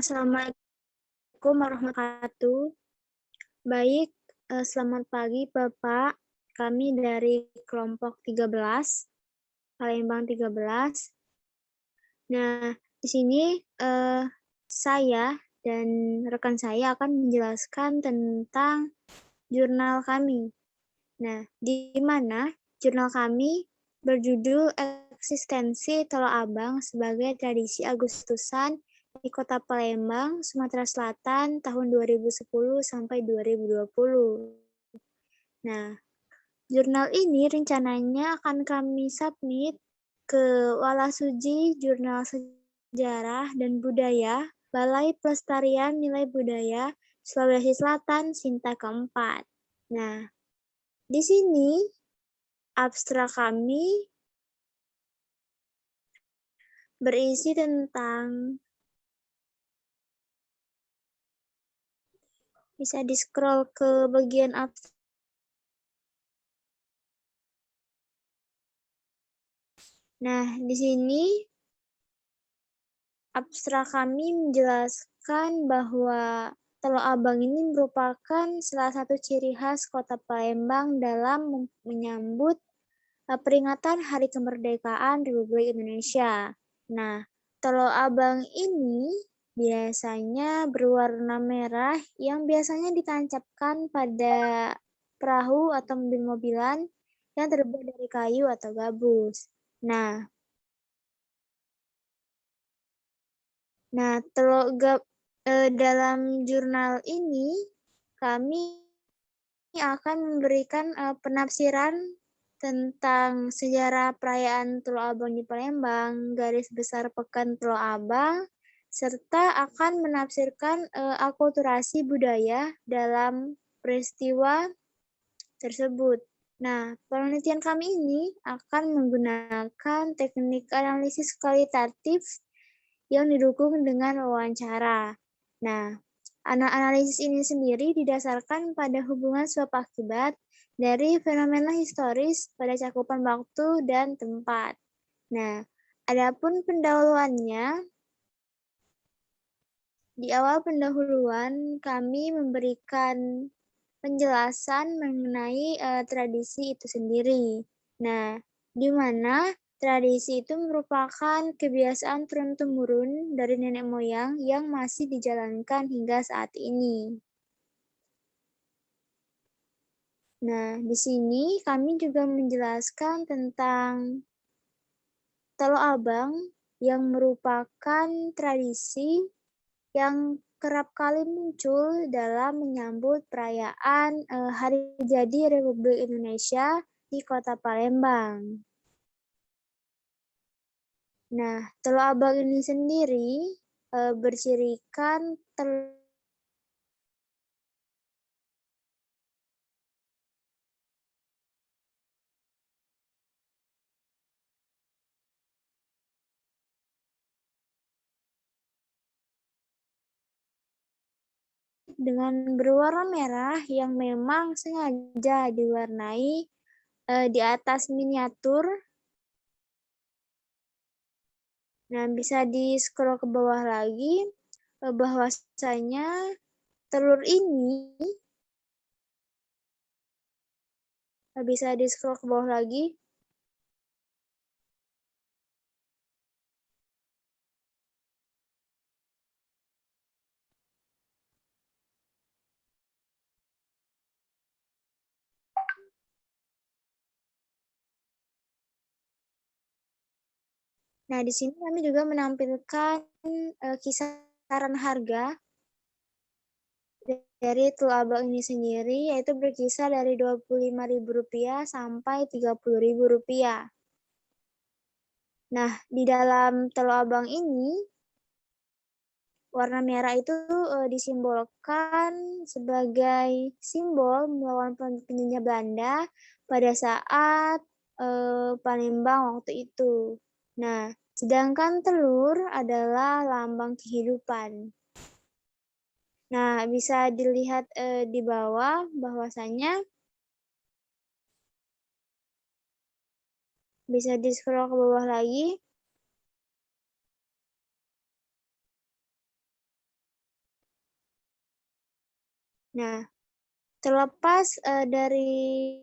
Assalamualaikum warahmatullahi wabarakatuh. Baik, selamat pagi Bapak. Kami dari kelompok 13, Palembang 13. Nah, di sini saya dan rekan saya akan menjelaskan tentang jurnal kami. Nah, di mana jurnal kami berjudul Eksistensi Tolo Abang sebagai Tradisi Agustusan di Kota Palembang, Sumatera Selatan tahun 2010 sampai 2020. Nah, jurnal ini rencananya akan kami submit ke Walasuji Jurnal Sejarah dan Budaya Balai Pelestarian Nilai Budaya Sulawesi Selatan Sinta keempat. Nah, di sini abstrak kami berisi tentang, bisa di-scroll ke bagian abstrak. Nah, di sini abstrak kami menjelaskan bahwa Tolo Abang ini merupakan salah satu ciri khas Kota Palembang dalam menyambut peringatan Hari Kemerdekaan Republik Indonesia. Nah, Tolo Abang ini biasanya berwarna merah yang biasanya ditancapkan pada perahu atau mobil-mobilan yang terbuat dari kayu atau gabus. Nah, dalam jurnal ini kami akan memberikan penafsiran tentang sejarah perayaan Tolo Abang di Palembang, garis besar Pekan Tolo Abang, serta akan menafsirkan akulturasi budaya dalam peristiwa tersebut. Nah, penelitian kami ini akan menggunakan teknik analisis kualitatif yang didukung dengan wawancara. Nah, analisis ini sendiri didasarkan pada hubungan sebab akibat dari fenomena historis pada cakupan waktu dan tempat. Nah, adapun pendahuluannya, di awal pendahuluan kami memberikan penjelasan mengenai tradisi itu sendiri. Nah, di mana tradisi itu merupakan kebiasaan turun-temurun dari nenek moyang yang masih dijalankan hingga saat ini. Nah, di sini kami juga menjelaskan tentang Tolo Abang yang merupakan tradisi yang kerap kali muncul dalam menyambut perayaan Hari Jadi Republik Indonesia di Kota Palembang. Nah, Tolo Abang ini sendiri bercirikan dengan berwarna merah yang memang sengaja diwarnai di atas miniatur. Nah, bisa di-scroll ke bawah lagi, bahwasanya telur ini, bisa di-scroll ke bawah lagi. Nah, di sini kami juga menampilkan kisaran harga dari telur abang ini sendiri, yaitu berkisar dari Rp25.000 sampai Rp30.000. Nah, di dalam telur abang ini, warna merah itu disimbolkan sebagai simbol melawan penjajah Belanda pada saat Palembang waktu itu. Nah, sedangkan telur adalah lambang kehidupan. Nah, bisa dilihat di bawah bahwasanya, bisa di-scroll ke bawah lagi. Nah, terlepas dari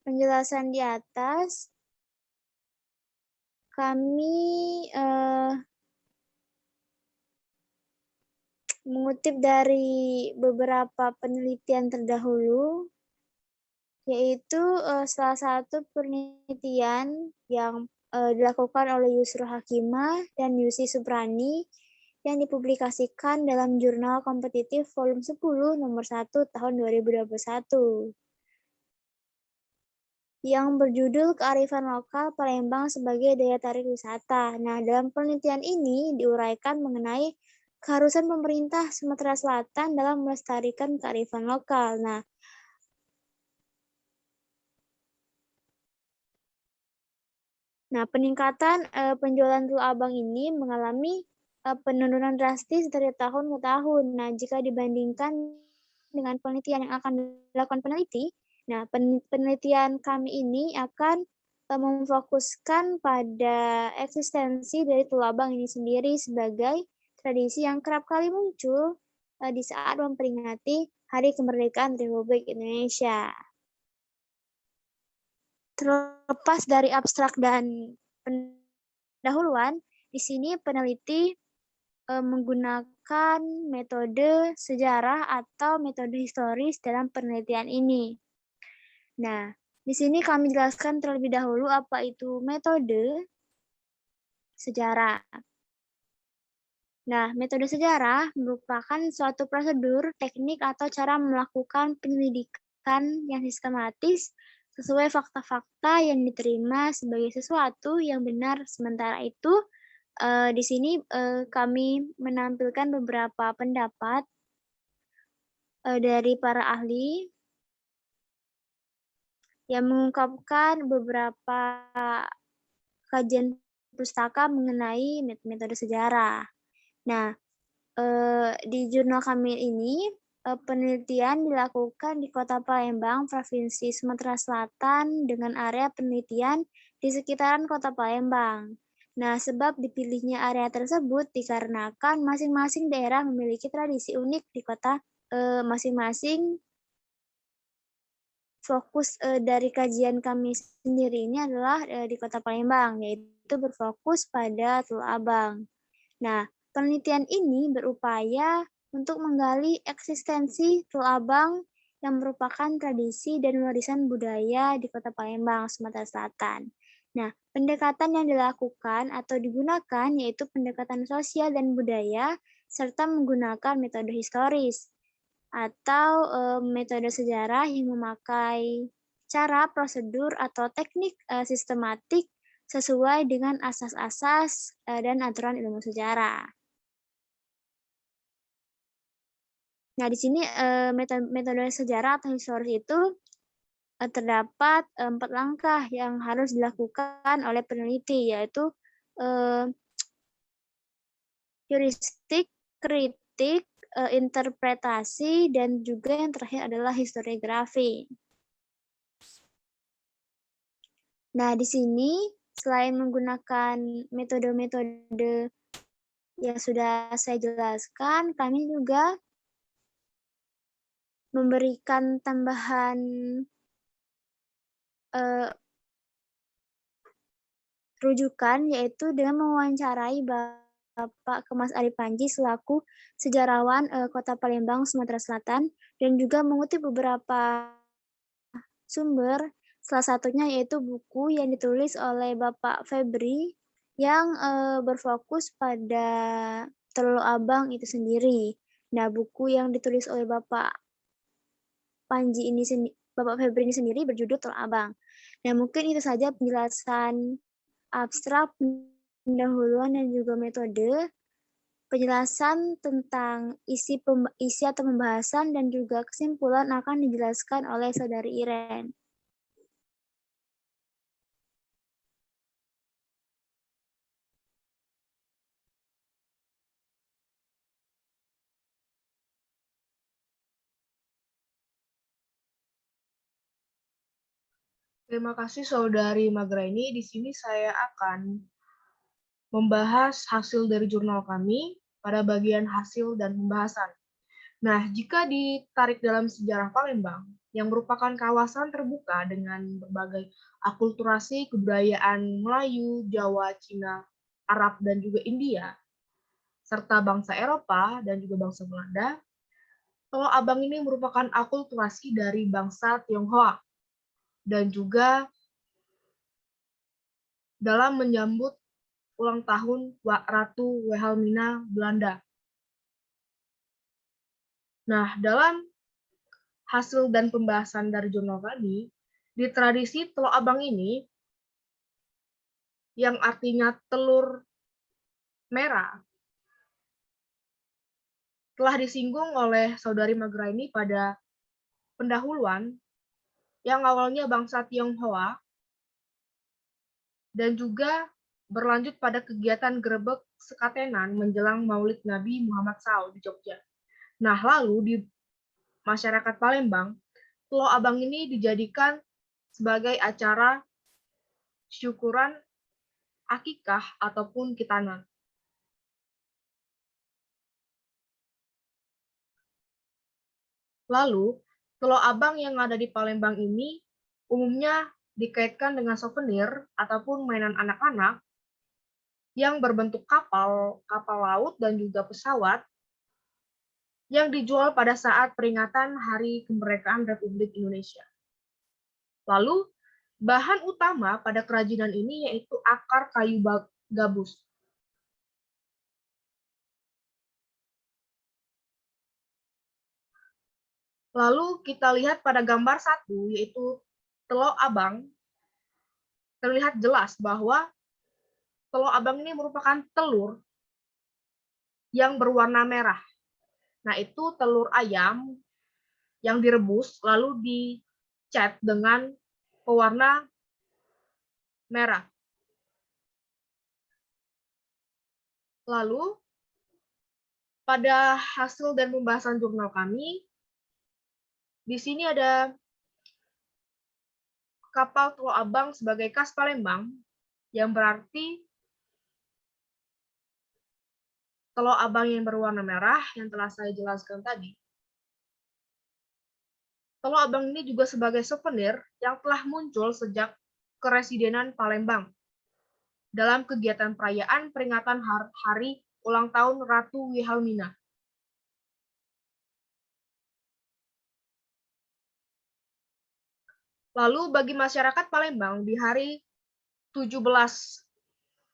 penjelasan di atas, kami mengutip dari beberapa penelitian terdahulu, yaitu salah satu penelitian yang dilakukan oleh Yusra Hakimah dan Yusi Suprani yang dipublikasikan dalam jurnal kompetitif volume 10 nomor 1 tahun 2021 yang berjudul Kearifan Lokal Palembang sebagai Daya Tarik Wisata. Nah, dalam penelitian ini diuraikan mengenai keharusan pemerintah Sumatera Selatan dalam melestarikan kearifan lokal. Nah, peningkatan penjualan telur abang ini mengalami penurunan drastis dari tahun ke tahun. Nah, jika dibandingkan dengan penelitian yang akan dilakukan peneliti, nah penelitian kami ini akan memfokuskan pada eksistensi dari telur abang ini sendiri sebagai tradisi yang kerap kali muncul di saat memperingati Hari Kemerdekaan Republik Indonesia. Terlepas dari abstrak dan pendahuluan, di sini peneliti menggunakan metode sejarah atau metode historis dalam penelitian ini. Nah, di sini kami jelaskan terlebih dahulu apa itu metode sejarah. Nah, metode sejarah merupakan suatu prosedur, teknik, atau cara melakukan penyelidikan yang sistematis sesuai fakta-fakta yang diterima sebagai sesuatu yang benar. Sementara itu, di sini kami menampilkan beberapa pendapat dari para ahli yang mengungkapkan beberapa kajian pustaka mengenai metode sejarah. Nah, di jurnal kami ini penelitian dilakukan di Kota Palembang, Provinsi Sumatera Selatan dengan area penelitian di sekitaran Kota Palembang. Nah, sebab dipilihnya area tersebut dikarenakan masing-masing daerah memiliki tradisi unik di kota masing-masing. Fokus dari kajian kami sendiri ini adalah di Kota Palembang, yaitu berfokus pada telur abang. Nah, penelitian ini berupaya untuk menggali eksistensi telur abang yang merupakan tradisi dan warisan budaya di Kota Palembang, Sumatera Selatan. Nah, pendekatan yang dilakukan atau digunakan yaitu pendekatan sosial dan budaya serta menggunakan metode historis atau metode sejarah yang memakai cara, prosedur, atau teknik sistematik sesuai dengan asas-asas dan aturan ilmu sejarah. Nah, di sini metode sejarah atau historis itu terdapat 4 langkah yang harus dilakukan oleh peneliti, yaitu heuristik, kritik, interpretasi, dan juga yang terakhir adalah historiografi. Nah, di sini selain menggunakan metode-metode yang sudah saya jelaskan, kami juga memberikan tambahan rujukan, yaitu dengan mewawancarai Bapak Kemas Ari Panji selaku sejarawan Kota Palembang, Sumatera Selatan, dan juga mengutip beberapa sumber, salah satunya yaitu buku yang ditulis oleh Bapak Febri yang berfokus pada telur abang itu sendiri. Nah, buku yang ditulis oleh Bapak Panji ini Bapak Febri ini sendiri berjudul Telur Abang. Nah, mungkin itu saja penjelasan abstrak, pendahuluan, dan juga metode. Penjelasan tentang isi atau pembahasan dan juga kesimpulan akan dijelaskan oleh Saudari Iren. Terima kasih Saudari Magraini. Di sini saya akan membahas hasil dari jurnal kami pada bagian hasil dan pembahasan. Nah, jika ditarik dalam sejarah Palembang, yang merupakan kawasan terbuka dengan berbagai akulturasi kebudayaan Melayu, Jawa, Cina, Arab, dan juga India, serta bangsa Eropa dan juga bangsa Belanda, Pulau Abang ini merupakan akulturasi dari bangsa Tionghoa dan juga dalam menyambut ulang tahun Ratu Wilhelmina Belanda. Nah, dalam hasil dan pembahasan dari jurnal kami, di tradisi Teluk Abang ini, yang artinya telur merah, telah disinggung oleh Saudari Magraini pada pendahuluan yang awalnya bangsa Tionghoa dan juga berlanjut pada kegiatan grebek sekatenan menjelang Maulid Nabi Muhammad SAW di Jogja. Nah, lalu di masyarakat Palembang, Pulau Abang ini dijadikan sebagai acara syukuran akikah ataupun kitanan. Lalu, Pulau Abang yang ada di Palembang ini umumnya dikaitkan dengan souvenir ataupun mainan anak-anak yang berbentuk kapal, kapal laut, dan juga pesawat yang dijual pada saat peringatan Hari Kemerdekaan Republik Indonesia. Lalu, bahan utama pada kerajinan ini yaitu akar kayu gabus. Lalu kita lihat pada gambar 1, yaitu Teluk Abang, terlihat jelas bahwa Teluk Abang ini merupakan telur yang berwarna merah. Nah, itu telur ayam yang direbus lalu dicat dengan pewarna merah. Lalu, pada hasil dan pembahasan jurnal kami, di sini ada kapal Teluk Abang sebagai khas Palembang, yang berarti Teluk Abang yang berwarna merah yang telah saya jelaskan tadi. Teluk Abang ini juga sebagai souvenir yang telah muncul sejak Keresidenan Palembang dalam kegiatan perayaan peringatan hari ulang tahun Ratu Wilhelmina. Lalu bagi masyarakat Palembang di hari 17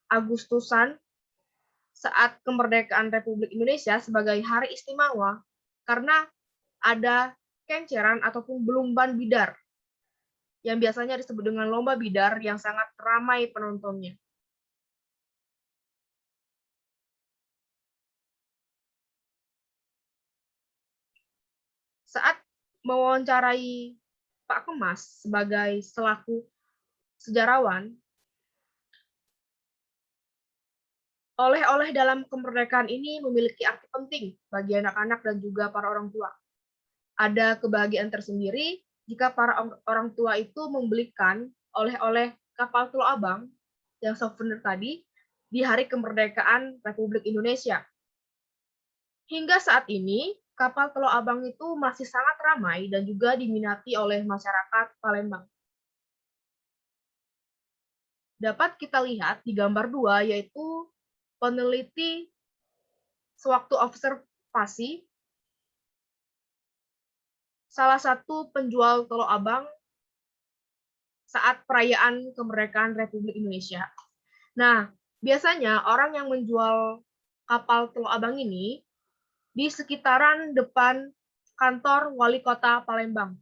Agustusan saat kemerdekaan Republik Indonesia sebagai hari istimewa karena ada kenceran ataupun belumban bidar yang biasanya disebut dengan lomba bidar yang sangat ramai penontonnya. Saat mewawancarai Pak Kemas sebagai selaku sejarawan, oleh-oleh dalam kemerdekaan ini memiliki arti penting bagi anak-anak dan juga para orang tua. Ada kebahagiaan tersendiri jika para orang tua itu membelikan oleh-oleh kapal Teluk Abang yang souvenir tadi di hari kemerdekaan Republik Indonesia. Hingga saat ini, kapal Teluk Abang itu masih sangat ramai dan juga diminati oleh masyarakat Palembang. Dapat kita lihat di gambar 2, yaitu peneliti sewaktu observasi salah satu penjual Teluk Abang saat perayaan kemerdekaan Republik Indonesia. Nah, biasanya orang yang menjual kapal Teluk Abang ini di sekitaran depan kantor Wali Kota Palembang.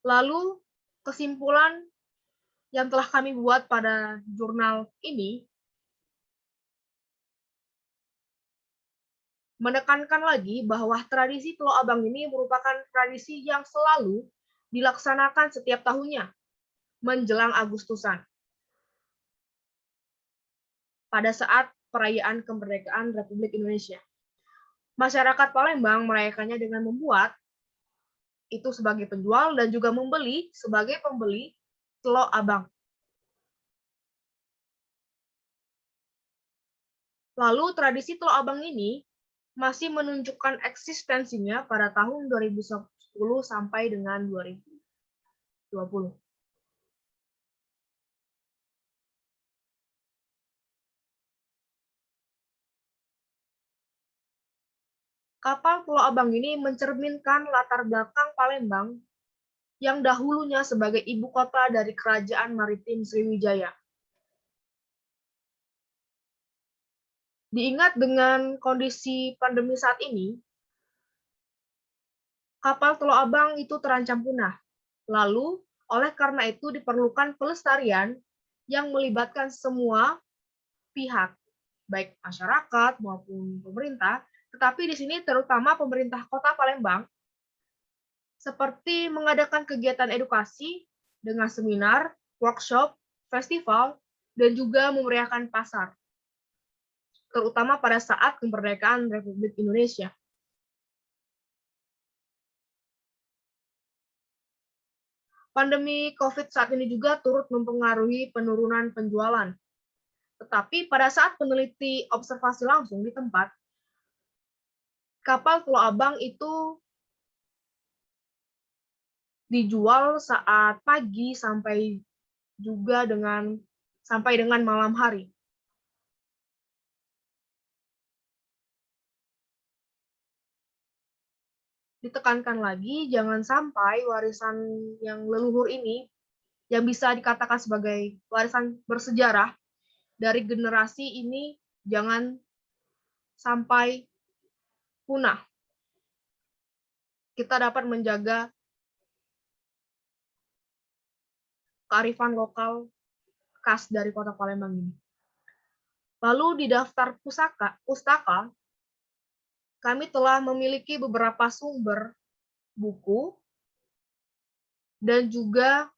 Lalu, kesimpulan yang telah kami buat pada jurnal ini menekankan lagi bahwa tradisi Teluk Abang ini merupakan tradisi yang selalu dilaksanakan setiap tahunnya menjelang Agustusan pada saat perayaan kemerdekaan Republik Indonesia. Masyarakat Palembang merayakannya dengan membuat itu sebagai penjual dan juga membeli sebagai pembeli Teluk Abang. Lalu tradisi Telo Abang ini masih menunjukkan eksistensinya pada tahun 2010 sampai dengan 2020. Kapal Pulau Abang ini mencerminkan latar belakang Palembang yang dahulunya sebagai ibu kota dari Kerajaan Maritim Sriwijaya. Diingat dengan kondisi pandemi saat ini, kapal Pulau Abang itu terancam punah. Lalu, oleh karena itu diperlukan pelestarian yang melibatkan semua pihak, baik masyarakat maupun pemerintah, tetapi di sini terutama pemerintah Kota Palembang, seperti mengadakan kegiatan edukasi dengan seminar, workshop, festival, dan juga memeriahkan pasar, terutama pada saat kemerdekaan Republik Indonesia. Pandemi COVID saat ini juga turut mempengaruhi penurunan penjualan. Tetapi pada saat peneliti observasi langsung di tempat, kapal Pulau Abang itu dijual saat pagi sampai dengan malam hari. Ditekankan lagi, jangan sampai warisan yang leluhur ini, yang bisa dikatakan sebagai warisan bersejarah dari generasi ini, jangan sampai punah. Kita dapat menjaga kearifan lokal khas dari Kota Palembang ini. Lalu di daftar pustaka, kami telah memiliki beberapa sumber buku dan juga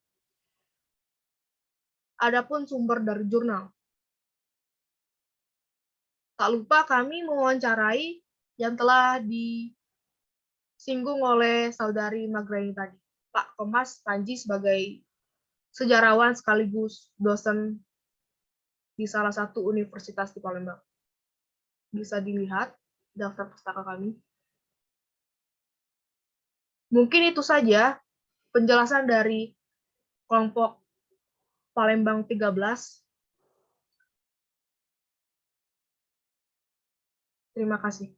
adapun sumber dari jurnal. Tak lupa kami mewawancarai yang telah disinggung oleh Saudari Magraini tadi, Pak Thomas Panji sebagai sejarawan sekaligus dosen di salah satu universitas di Palembang. Bisa dilihat daftar pustaka kami. Mungkin itu saja penjelasan dari kelompok Palembang 13. Terima kasih.